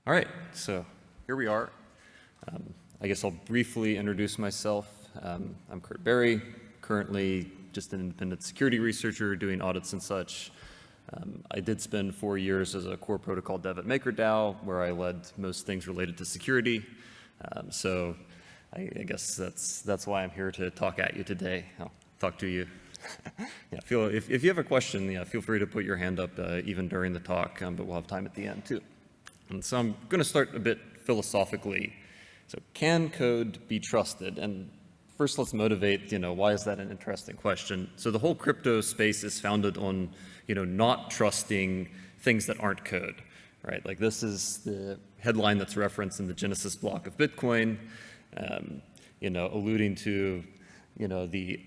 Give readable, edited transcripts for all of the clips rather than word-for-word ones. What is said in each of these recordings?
All right, so here we are. I guess I'll briefly introduce myself. I'm Kurt Berry, currently just an independent security researcher doing audits and such. I did spend 4 years as a core protocol dev at MakerDAO, where I led most things related to security. So I guess that's why I'm here to talk at you today. I'll talk to you. Yeah, if you have a question, yeah, feel free to put your hand up even during the talk, but we'll have time at the end too. And so I'm going to start a bit philosophically. So can code be trusted? And first let's motivate, why is that an interesting question? So the whole crypto space is founded on, not trusting things that aren't code, right? Like this is the headline that's referenced in the Genesis block of Bitcoin, alluding to, the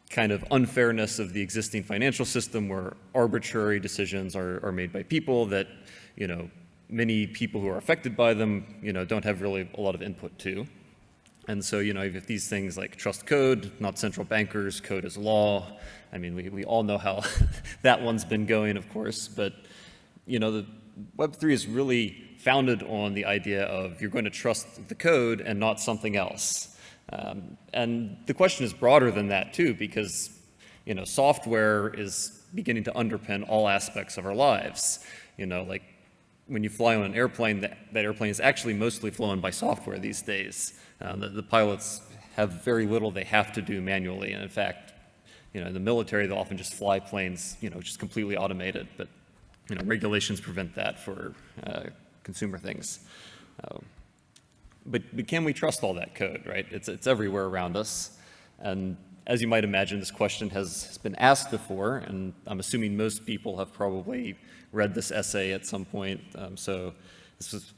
kind of unfairness of the existing financial system where arbitrary decisions are made by people that, many people who are affected by them, don't have really a lot of input to. And so, if these things like trust code, not central bankers, code is law, I mean, we all know how that one's been going, of course, but, the Web3 is really founded on the idea of you're going to trust the code and not something else. And the question is broader than that too, because, software is beginning to underpin all aspects of our lives. Like when you fly on an airplane, that airplane is actually mostly flown by software these days. The pilots have very little they have to do manually, and in fact, in the military they'll often just fly planes, just completely automated. But regulations prevent that for consumer things. But can we trust all that code, right? It's everywhere around us, and as you might imagine, this question has been asked before, and I'm assuming most people have probably read this essay at some point. So this was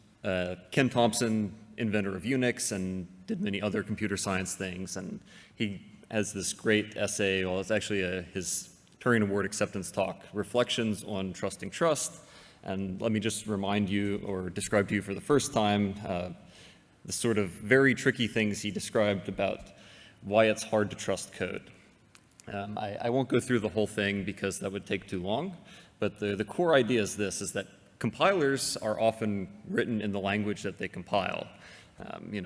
Ken Thompson, inventor of Unix, and did many other computer science things. And he has this great essay, well, it's actually his Turing Award acceptance talk, Reflections on Trusting Trust. And let me just remind you, or describe to you for the first time, the sort of very tricky things he described about why it's hard to trust code. I won't go through the whole thing because that would take too long, but the core idea is this, is that compilers are often written in the language that they compile.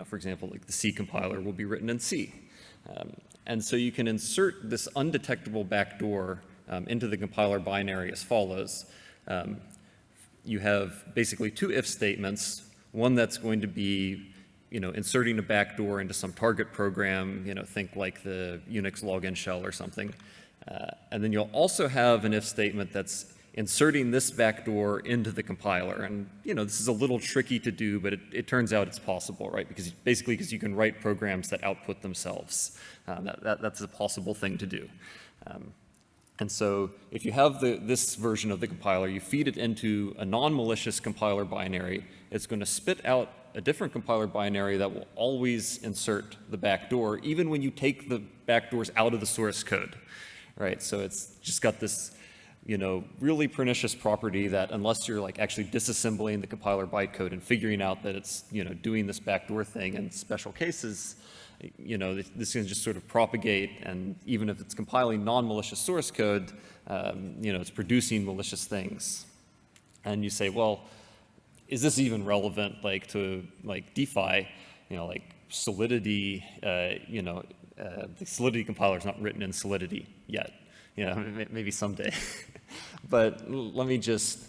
For example, like the C compiler will be written in C. And so you can insert this undetectable backdoor into the compiler binary as follows. You have basically two if statements, one that's going to be inserting a backdoor into some target program, think like the Unix login shell or something. And then you'll also have an if statement that's inserting this backdoor into the compiler. And, this is a little tricky to do, but it turns out it's possible, right? Because you can write programs that output themselves. That's a possible thing to do. And so if you have this version of the compiler, you feed it into a non-malicious compiler binary, it's going to spit out a different compiler binary that will always insert the backdoor, even when you take the backdoors out of the source code, right? So it's just got this, really pernicious property that unless you're like actually disassembling the compiler bytecode and figuring out that it's, doing this backdoor thing in special cases, this can just sort of propagate, and even if it's compiling non-malicious source code, it's producing malicious things. And you say, well, is this even relevant, to DeFi? Like Solidity. The Solidity compiler is not written in Solidity yet. Maybe someday. But let me just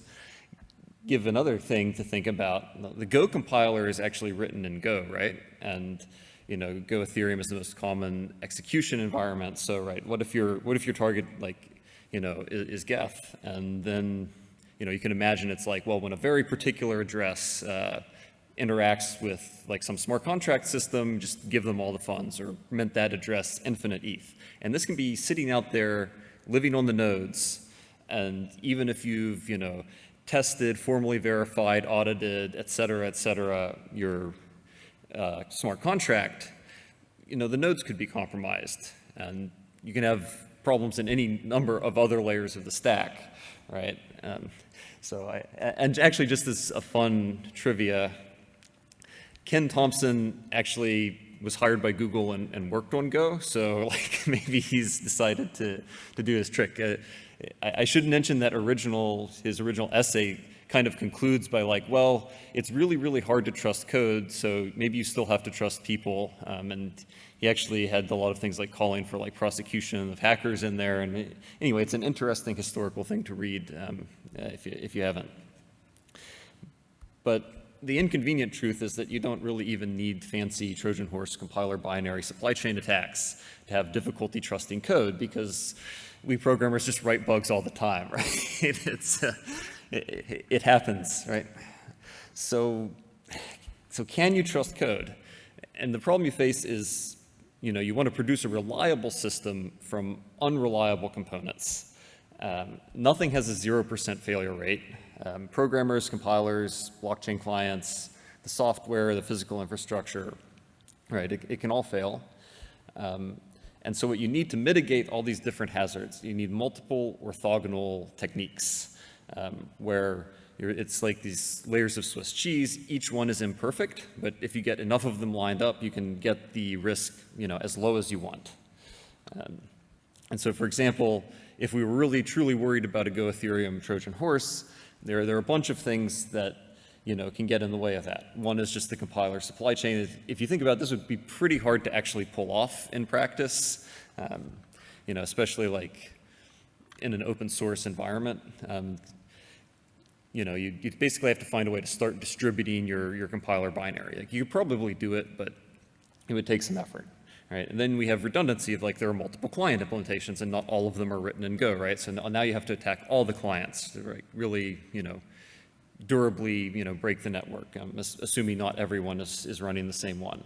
give another thing to think about. The Go compiler is actually written in Go, right? And Go Ethereum is the most common execution environment. So, right, what if your target is Geth, and then you can imagine it's like, well, when a very particular address interacts with like some smart contract system, just give them all the funds or mint that address infinite ETH. And this can be sitting out there living on the nodes, and even if you've tested, formally verified, audited, et cetera, your smart contract, the nodes could be compromised, and you can have problems in any number of other layers of the stack, right? And actually, just as a fun trivia, Ken Thompson actually was hired by Google and worked on Go, so like maybe he's decided to do his trick. I should mention that his original essay kind of concludes by like, well, it's really, really hard to trust code, so maybe you still have to trust people. And he actually had a lot of things like calling for like prosecution of hackers in there. And anyway, it's an interesting historical thing to read if you haven't. But the inconvenient truth is that you don't really even need fancy Trojan horse compiler binary supply chain attacks to have difficulty trusting code, because we programmers just write bugs all the time, right? It happens, right? So can you trust code? And the problem you face is, you want to produce a reliable system from unreliable components. Nothing has a 0% failure rate. Programmers, compilers, blockchain clients, the software, the physical infrastructure, right? It can all fail. And so what you need to mitigate all these different hazards, you need multiple orthogonal techniques where it's like these layers of Swiss cheese. Each one is imperfect, but if you get enough of them lined up, you can get the risk as low as you want. And so, for example, if we were really truly worried about a Go Ethereum Trojan horse, there are a bunch of things that can get in the way of that. One is just the compiler supply chain. If you think about it, this would be pretty hard to actually pull off in practice, especially like in an open source environment. You basically have to find a way to start distributing your compiler binary. Like, you could probably do it, but it would take some effort. Right? And then we have redundancy of like there are multiple client implementations and not all of them are written in Go, right? So now you have to attack all the clients to really, durably, break the network, assuming not everyone is running the same one.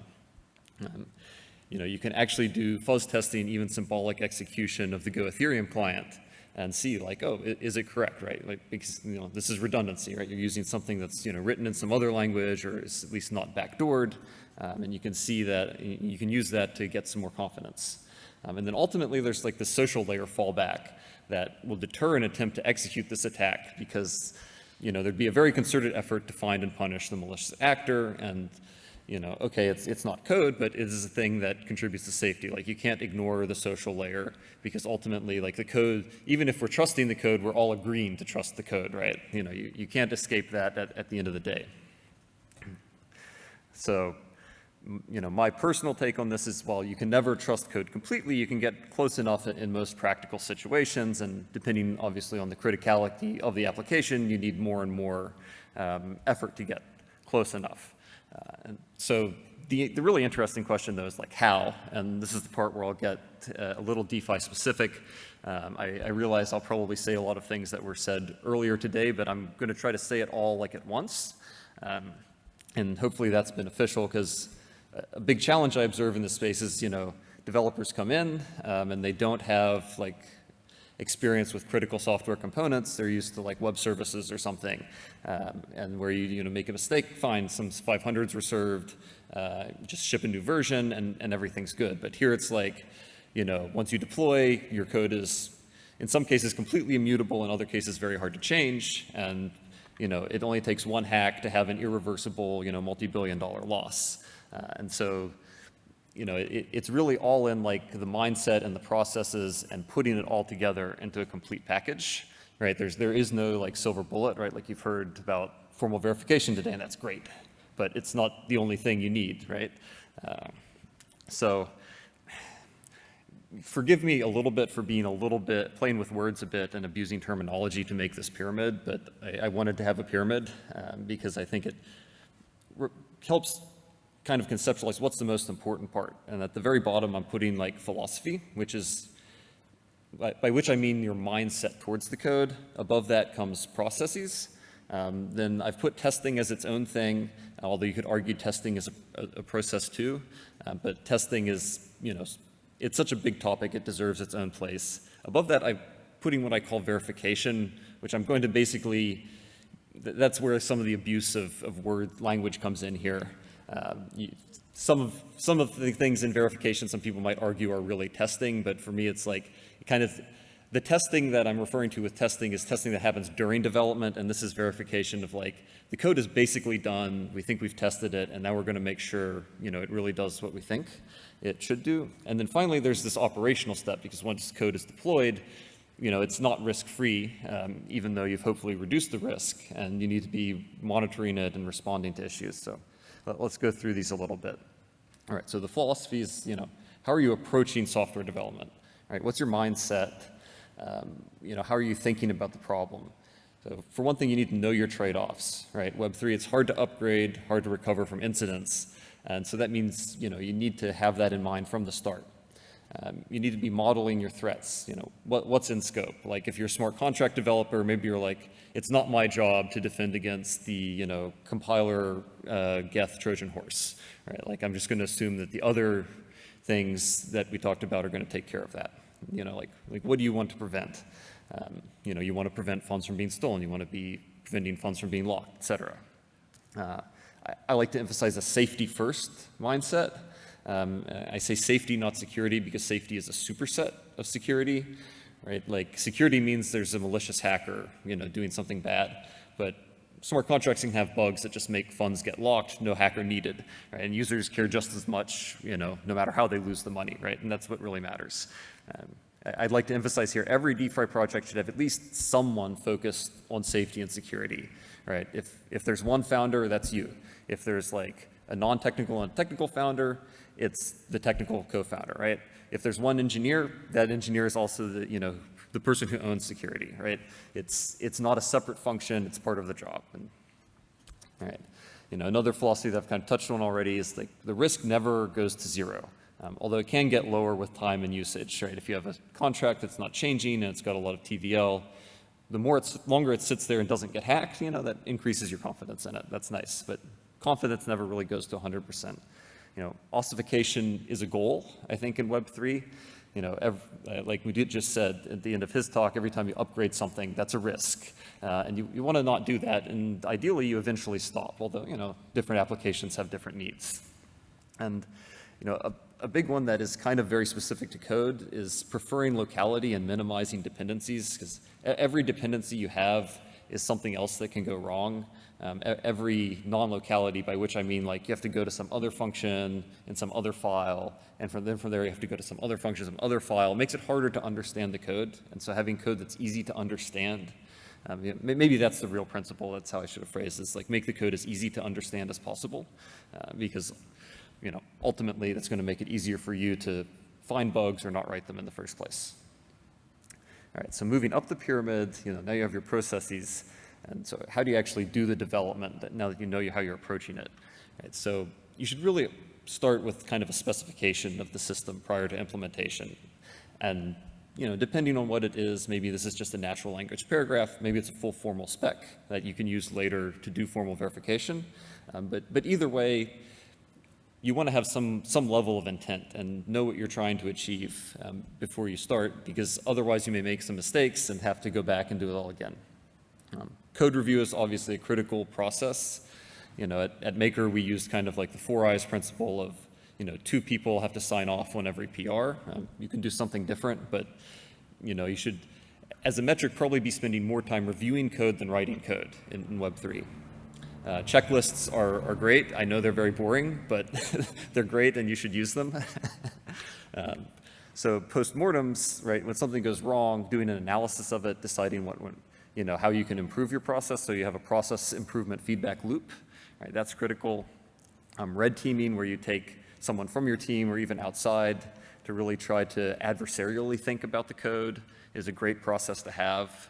You can actually do fuzz testing, even symbolic execution of the Go Ethereum client and see like, oh, is it correct, right? Like, because, this is redundancy, right? You're using something that's, written in some other language or is at least not backdoored. And you can see that, you can use that to get some more confidence. And then ultimately there's like the social layer fallback that will deter an attempt to execute this attack because, there'd be a very concerted effort to find and punish the malicious actor and, okay, it's not code, but it is a thing that contributes to safety. Like, you can't ignore the social layer because ultimately, like, the code, even if we're trusting the code, we're all agreeing to trust the code, right? You can't escape that at the end of the day. So, my personal take on this is, while you can never trust code completely, you can get close enough in most practical situations, and depending obviously on the criticality of the application, you need more and more effort to get close enough. And so the really interesting question, though, is like how, and this is the part where I'll get a little DeFi specific. I realize I'll probably say a lot of things that were said earlier today, but I'm going to try to say it all like at once. And hopefully that's beneficial, because a big challenge I observe in this space is, developers come in and they don't have like experience with critical software components. They're used to like web services or something, and where you make a mistake, fine, some 500s were served, just ship a new version and everything's good. But here it's like, once you deploy, your code is in some cases completely immutable, in other cases very hard to change, and it only takes one hack to have an irreversible, multi-billion-dollar loss. And so, it's really all in like the mindset and the processes and putting it all together into a complete package, right? There is no like silver bullet, right? Like, you've heard about formal verification today, and that's great, but it's not the only thing you need, right? So forgive me a little bit for being a little bit playing with words a bit and abusing terminology to make this pyramid, but I wanted to have a pyramid because I think it helps kind of conceptualize what's the most important part. And at the very bottom, I'm putting like philosophy, which is, by which I mean your mindset towards the code. Above that comes processes. Then I've put testing as its own thing, although you could argue testing is a process too. But testing is, it's such a big topic, it deserves its own place. Above that, I'm putting what I call verification, which I'm going to basically, that's where some of the abuse of word language comes in here. Some of the things in verification, some people might argue are really testing, but for me it's like kind of the testing that I'm referring to with testing is testing that happens during development, and this is verification of like the code is basically done, we think we've tested it, and now we're going to make sure it really does what we think it should do. And then finally there's this operational step, because once code is deployed, it's not risk-free, even though you've hopefully reduced the risk, and you need to be monitoring it and responding to issues. So let's go through these a little bit. All right, so the philosophy is, how are you approaching software development? All right, what's your mindset? How are you thinking about the problem? So for one thing, you need to know your trade-offs, right? Web3, it's hard to upgrade, hard to recover from incidents. And so that means, you need to have that in mind from the start. You need to be modeling your threats. What's in scope? Like if you're a smart contract developer, maybe you're like, it's not my job to defend against the, compiler Geth Trojan horse, right? Like I'm just going to assume that the other things that we talked about are going to take care of that. Like what do you want to prevent? You want to prevent funds from being stolen. You want to be preventing funds from being locked, et cetera. I like to emphasize a safety-first mindset. I say safety, not security, because safety is a superset of security, right? Like security means there's a malicious hacker, doing something bad, but smart contracts can have bugs that just make funds get locked, no hacker needed, right? And users care just as much, no matter how they lose the money, right? And that's what really matters. I'd like to emphasize here, every DeFi project should have at least someone focused on safety and security, right? If there's one founder, that's you. If there's like a non-technical and technical founder, it's the technical co-founder, right? If there's one engineer, that engineer is also the person who owns security, right? It's not a separate function, it's part of the job. And, all right. Another philosophy that I've kind of touched on already is like the risk never goes to zero. Although it can get lower with time and usage, right? If you have a contract that's not changing and it's got a lot of TVL, the longer it sits there and doesn't get hacked, that increases your confidence in it. That's nice, but confidence never really goes to 100%. Ossification is a goal, I think, in Web3. Like we just said at the end of his talk, every time you upgrade something, that's a risk. And you want to not do that, and ideally you eventually stop, although, different applications have different needs. And, a big one that is kind of very specific to code is preferring locality and minimizing dependencies, because every dependency you have is something else that can go wrong. Every non-locality, by which I mean like you have to go to some other function in some other file, and from there you have to go to some other function, some other file. It makes it harder to understand the code, and so having code that's easy to understand, maybe that's the real principle. That's how I should have phrased this, like make the code as easy to understand as possible, because ultimately that's going to make it easier for you to find bugs or not write them in the first place. All right, so moving up the pyramid, now you have your processes. And so how do you actually do the development now that you know how you're approaching it? Right, so you should really start with kind of a specification of the system prior to implementation. And depending on what it is, maybe this is just a natural language paragraph, maybe it's a full formal spec that you can use later to do formal verification. But either way, you want to have some level of intent and know what you're trying to achieve before you start, because otherwise you may make some mistakes and have to go back and do it all again. Code review is obviously a critical process. At Maker, we used kind of like the 4 eyes principle of, 2 people have to sign off on every PR. You can do something different, but, you should, as a metric, probably be spending more time reviewing code than writing code in Web3. Checklists are great. I know they're very boring, but they're great and you should use them. So postmortems, right, when something goes wrong, doing an analysis of it, deciding how you can improve your process, so you have a process improvement feedback loop, right? That's critical. Red teaming, where you take someone from your team or even outside to really try to adversarially think about the code, is a great process to have.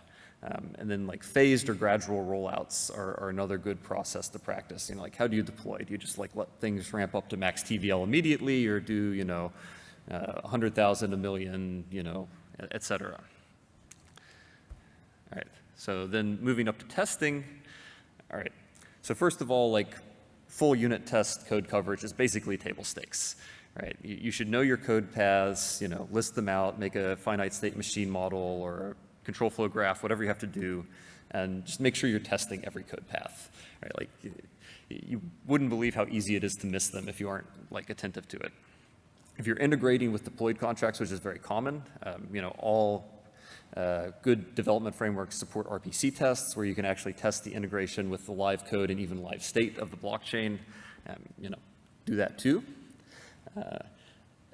And then like phased or gradual rollouts are another good process to practice. Like how do you deploy? Do you just like let things ramp up to max TVL immediately, or do 100,000, a million, et cetera? All right. So then moving up to testing. All right. So first of all, like full unit test code coverage is basically table stakes, right? You should know your code paths, list them out, make a finite state machine model or a control flow graph, whatever you have to do, and just make sure you're testing every code path, right? Like you wouldn't believe how easy it is to miss them if you aren't like attentive to it. If you're integrating with deployed contracts, which is very common, all good development frameworks support RPC tests, where you can actually test the integration with the live code and even live state of the blockchain. Do that too.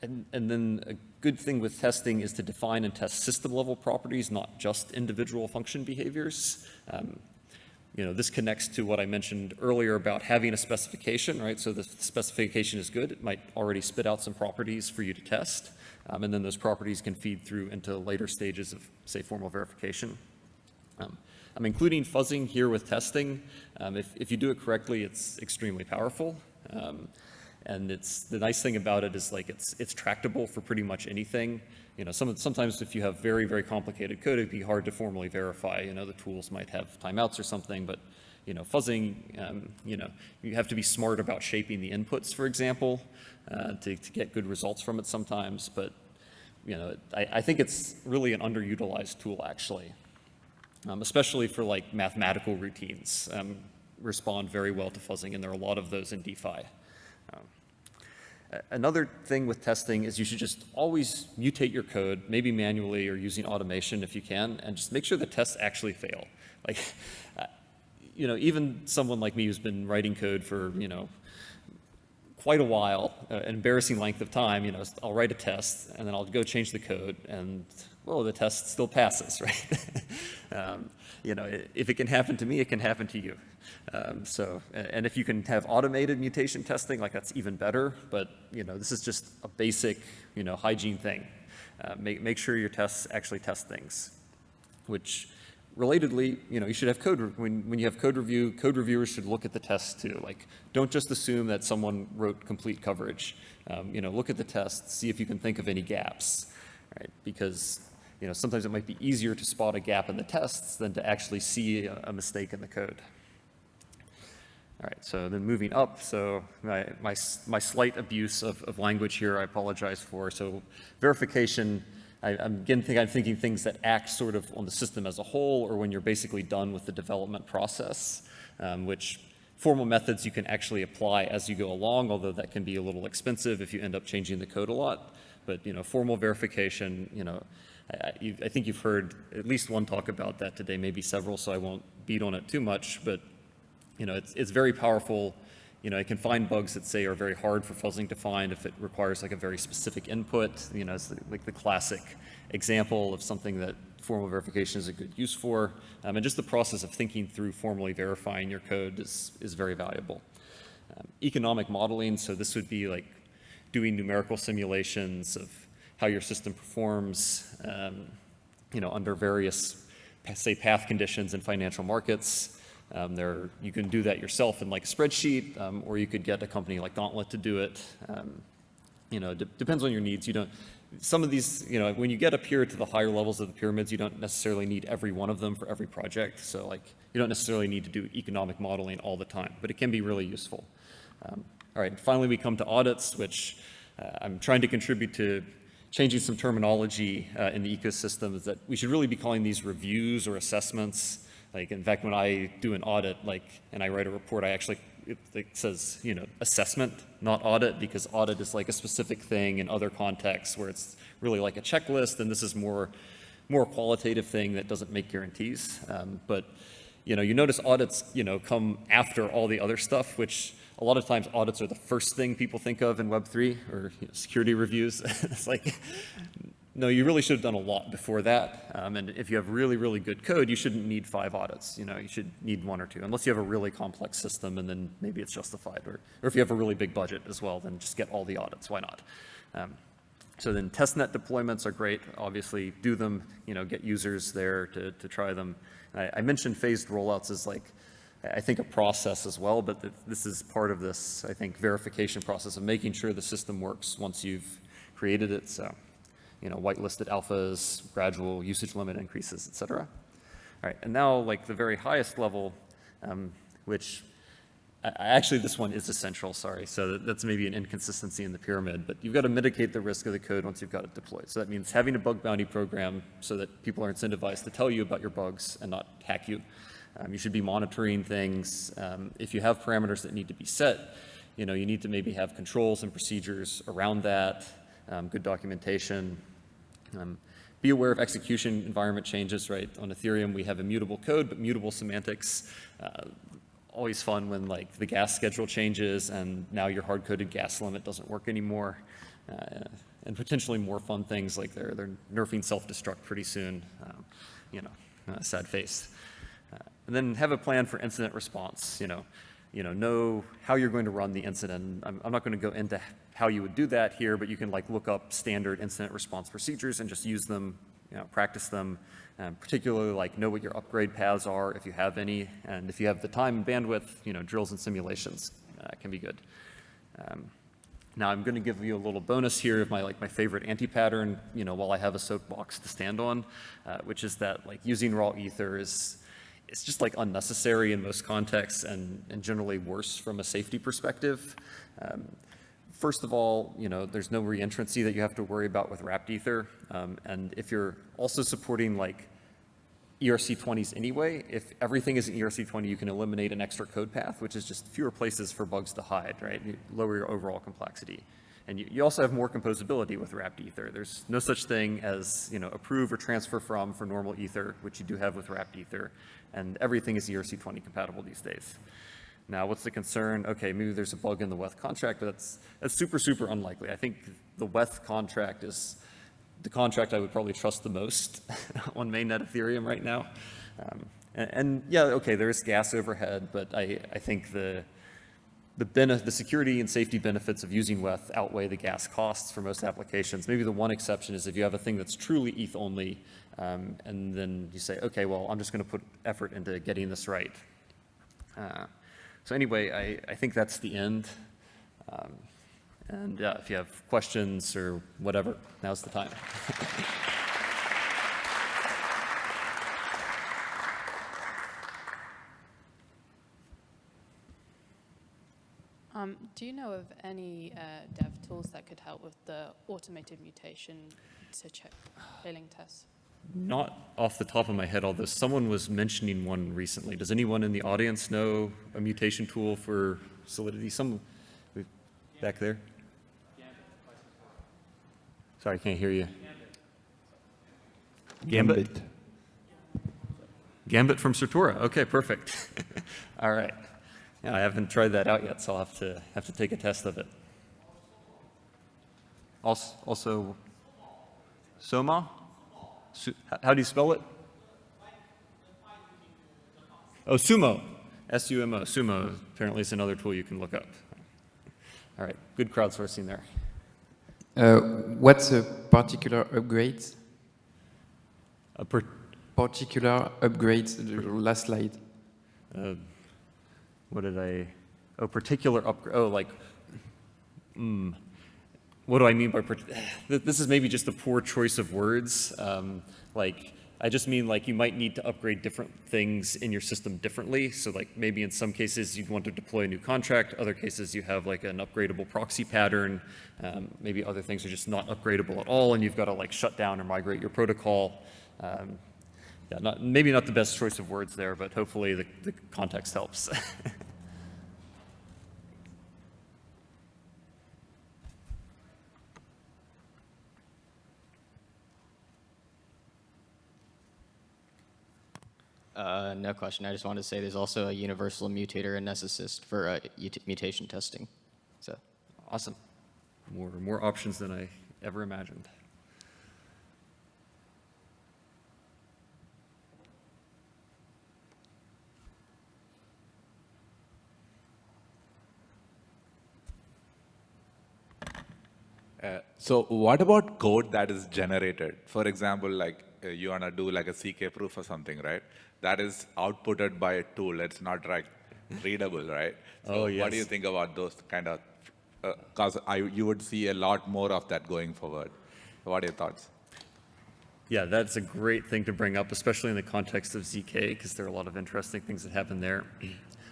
And then a good thing with testing is to define and test system-level properties, not just individual function behaviors. This connects to what I mentioned earlier about having a specification, right? So the specification is good. It might already spit out some properties for you to test, and then those properties can feed through into later stages of, say, formal verification. I'm including fuzzing here with testing. If you do it correctly, it's extremely powerful. And the nice thing about it is like it's tractable for pretty much anything. Sometimes if you have very, very complicated code, it'd be hard to formally verify. The tools might have timeouts or something, but fuzzing, you have to be smart about shaping the inputs, for example, to get good results from it sometimes. But I think it's really an underutilized tool, actually, especially for like mathematical routines. Respond very well to fuzzing, and there are a lot of those in DeFi. Another thing with testing is you should just always mutate your code, maybe manually or using automation if you can, and just make sure the tests actually fail. Like, even someone like me who's been writing code for, quite a while, an embarrassing length of time, I'll write a test and then I'll go change the code and, well, the test still passes, right? If it can happen to me, it can happen to you. And if you can have automated mutation testing, like that's even better. But this is just a basic, hygiene thing. Make sure your tests actually test things. Which, relatedly, you should have code. When you have code review, code reviewers should look at the tests too. Like, don't just assume that someone wrote complete coverage. Look at the tests, see if you can think of any gaps, right? Because sometimes it might be easier to spot a gap in the tests than to actually see a mistake in the code. All right, so then moving up, so my slight abuse of language here, I apologize for. So verification, I'm thinking things that act sort of on the system as a whole, or when you're basically done with the development process, which formal methods you can actually apply as you go along, although that can be a little expensive if you end up changing the code a lot. But formal verification, I think you've heard at least one talk about that today, maybe several, so I won't beat on it too much, but it's very powerful. It can find bugs that, say, are very hard for fuzzing to find if it requires like a very specific input. It's like the classic example of something that formal verification is a good use for. And just the process of thinking through formally verifying your code is very valuable. Economic modeling, so this would be like doing numerical simulations of how your system performs, under various, say, path conditions in financial markets. You can do that yourself in like a spreadsheet, or you could get a company like Gauntlet to do it. Depends on your needs. Some of these, when you get up here to the higher levels of the pyramids, you don't necessarily need every one of them for every project. So like, you don't necessarily need to do economic modeling all the time, but it can be really useful. All right, finally we come to audits, which I'm trying to contribute to changing some terminology in the ecosystem, is that we should really be calling these reviews or assessments. Like, in fact, when I do an audit, and I write a report, it says, assessment, not audit, because audit is like a specific thing in other contexts where it's really like a checklist, and this is more qualitative thing that doesn't make guarantees. But, you notice audits, come after all the other stuff, which a lot of times audits are the first thing people think of in Web3, or security reviews. It's like, no, you really should have done a lot before that. And if you have really, really good code, you shouldn't need 5 audits. You should need 1 or 2, unless you have a really complex system, and then maybe it's justified. Or if you have a really big budget as well, then just get all the audits. Why not? So then testnet deployments are great. Obviously, do them. Get users there to try them. I mentioned phased rollouts as I think a process as well, but this is part of this, I think, verification process of making sure the system works once you've created it. So, whitelisted alphas, gradual usage limit increases, et cetera. All right, and now the very highest level, which actually this one is essential, sorry. So that's maybe an inconsistency in the pyramid, but you've got to mitigate the risk of the code once you've got it deployed. So that means having a bug bounty program so that people are incentivized to tell you about your bugs and not hack you. You should be monitoring things. If you have parameters that need to be set, you need to maybe have controls and procedures around that, good documentation. Be aware of execution environment changes, right? On Ethereum, we have immutable code, but mutable semantics. Always fun when the gas schedule changes and now your hard-coded gas limit doesn't work anymore. and potentially more fun things like they're nerfing self-destruct pretty soon. Sad face. And then have a plan for incident response. Know how you're going to run the incident. I'm not going to go into how you would do that here, but you can like look up standard incident response procedures and just use them, practice them. Particularly like know what your upgrade paths are if you have any, and if you have the time and bandwidth, drills and simulations can be good. Now I'm going to give you a little bonus here of my favorite anti-pattern, while I have a soapbox to stand on, which is that like using raw ether it's just like unnecessary in most contexts and generally worse from a safety perspective. First of all, there's no reentrancy that you have to worry about with wrapped ether. And if you're also supporting like ERC20s anyway, if everything is in ERC20, you can eliminate an extra code path, which is just fewer places for bugs to hide, right? You lower your overall complexity. And you also have more composability with wrapped ether. There's no such thing as approve or transfer from for normal ether, which you do have with wrapped ether. And everything is ERC20 compatible these days. Now, what's the concern? Okay, maybe there's a bug in the WETH contract, but that's super, super unlikely. I think the WETH contract is the contract I would probably trust the most on mainnet Ethereum right now. And yeah, okay, there is gas overhead, but I think the security and safety benefits of using WETH outweigh the gas costs for most applications. Maybe the one exception is if you have a thing that's truly ETH only, and then you say, okay, well, I'm just going to put effort into getting this right. So anyway, I think that's the end. And if you have questions or whatever, now's the time. Do you know of any dev tools that could help with the automated mutation to check failing tests? Not off the top of my head, although someone was mentioning one recently. Does anyone in the audience know a mutation tool for Solidity? Back there? Sorry, I can't hear you. Gambit? Gambit from Certora. Okay, perfect. All right. Yeah, I haven't tried that out yet, so I'll have to take a test of it. Also Soma? How do you spell it? Oh, Sumo. S-U-M-O. Sumo apparently is another tool you can look up. All right, good crowdsourcing there. What's a particular upgrades? Particular upgrades, the last slide. Particular upgrade. Oh, like, what do I mean by, this is maybe just a poor choice of words. I just mean like you might need to upgrade different things in your system differently. So like maybe in some cases you'd want to deploy a new contract, other cases you have like an upgradable proxy pattern, maybe other things are just not upgradable at all and you've got to like shut down or migrate your protocol. Maybe not the best choice of words there, but hopefully the context helps. No question. I just wanted to say there's also a universal mutator and necessist for mutation testing. So awesome. More options than I ever imagined. So what about code that is generated? For example, like you want to do like a CK proof or something, right? That is outputted by a tool. It's not like readable, right? So oh, yes. What do you think about those kind of, because you would see a lot more of that going forward. What are your thoughts? Yeah, that's a great thing to bring up, especially in the context of ZK, because there are a lot of interesting things that happen there.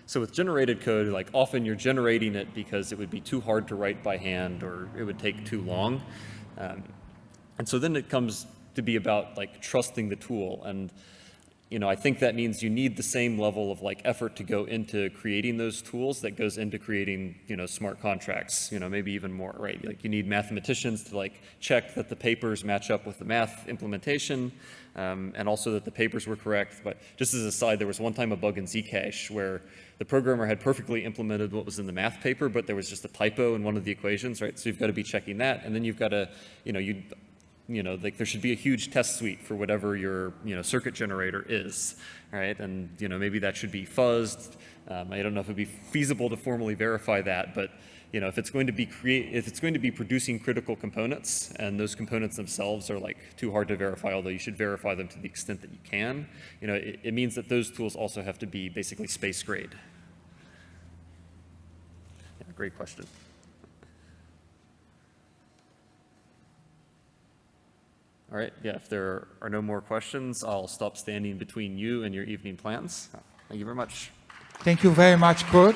So with generated code, like often you're generating it because it would be too hard to write by hand or it would take too long. And so then it comes to be about like trusting the tool. And I think that means you need the same level of like effort to go into creating those tools that goes into creating, smart contracts, maybe even more, right? Like you need mathematicians to like check that the papers match up with the math implementation, and also that the papers were correct. But just as a side, there was one time a bug in Zcash where the programmer had perfectly implemented what was in the math paper, but there was just a typo in one of the equations, right? So you've got to be checking that, and then you've got to, like there should be a huge test suite for whatever your, circuit generator is, right? And, maybe that should be fuzzed. I don't know if it'd be feasible to formally verify that, but, if it's going to be producing critical components and those components themselves are like too hard to verify, although you should verify them to the extent that you can, it means that those tools also have to be basically space grade. Yeah, great question. All right, yeah, if there are no more questions, I'll stop standing between you and your evening plans. Thank you very much. Thank you very much, Kurt.